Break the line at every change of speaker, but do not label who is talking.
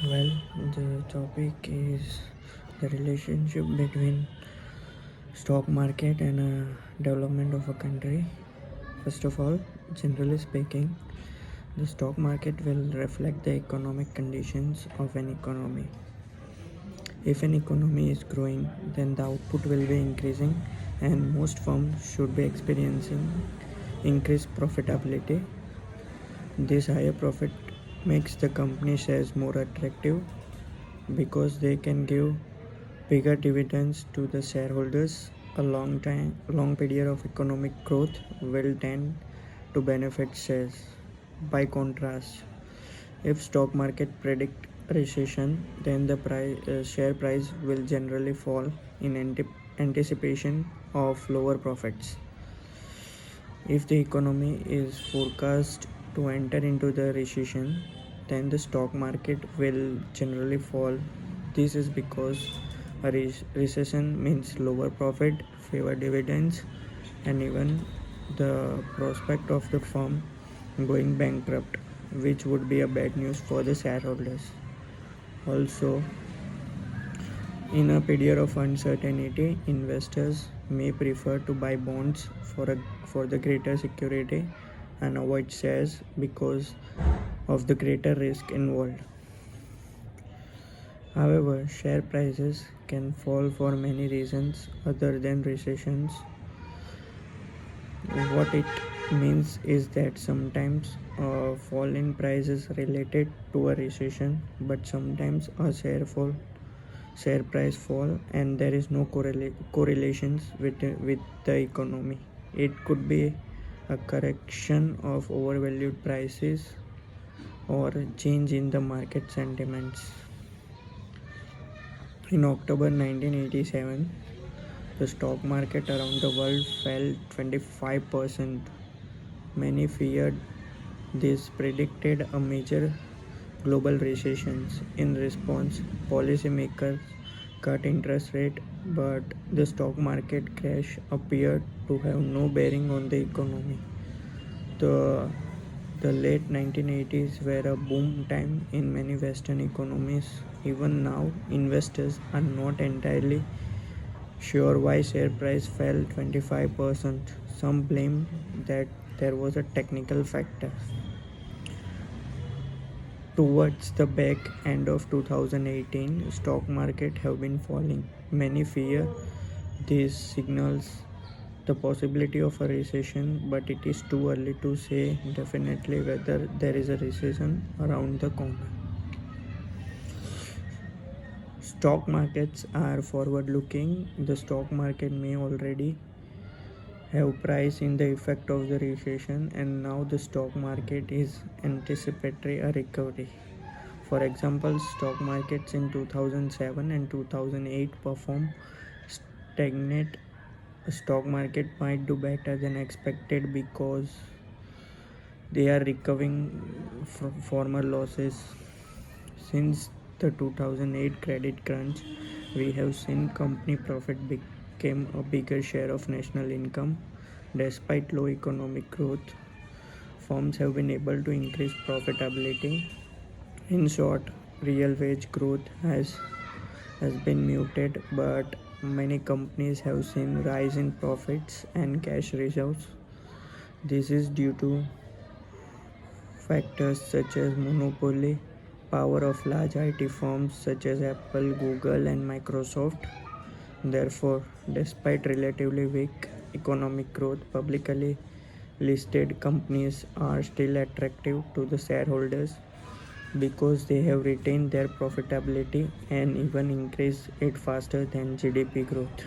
Well, the topic is the relationship between stock market and development of a country. First of all, generally speaking, the stock market will reflect the economic conditions of an economy. If an economy is growing, then the output will be increasing, and most firms should be experiencing increased profitability. This higher profit makes the company shares more attractive because they can give bigger dividends to the shareholders. A long period of economic growth will tend to benefit shares. By contrast, if stock market predict recession, then the share price will generally fall in anticipation of lower profits. If the economy is forecast to enter into the recession, then the stock market will generally fall. This is because a recession means lower profit, fewer dividends, and even the prospect of the firm going bankrupt, which would be a bad news for the shareholders. Also, in a period of uncertainty, investors may prefer to buy bonds for the greater security and avoid shares because of the greater risk involved. However, share prices can fall for many reasons other than recessions. What it means is that sometimes a fall in price is related to a recession, but sometimes a share price fall and there is no correlations with the economy. It could be a correction of overvalued prices or change in the market sentiments. In October 1987, the stock market around the world fell 25%. Many feared this predicted a major global recessions. In response, policymakers cut interest rate, but the stock market crash appeared to have no bearing on the economy. The the late 1980s were a boom time in many Western economies. Even now, investors are not entirely sure why share price fell 25%. Some blame that there was a technical factor. Towards the back end of 2018, stock market have been falling. Many fear these signals the possibility of a recession, but it is too early to say definitely whether there is a recession around the corner. Stock markets are forward looking. The stock market may already have priced in the effect of the recession, and now the stock market is anticipatory a recovery. For example, stock markets in 2007 and 2008 perform stagnate. A stock market might do better than expected because they are recovering from former losses. Since the 2008 credit crunch, we have seen company profit became a bigger share of national income. Despite low economic growth, firms have been able to increase profitability. In short, real wage growth has been muted, but many companies have seen rise in profits and cash reserves. This is due to factors such as monopoly power of large IT firms such as Apple, Google, and Microsoft. Therefore, despite relatively weak economic growth, publicly listed companies are still attractive to the shareholders because they have retained their profitability and even increased it faster than GDP growth.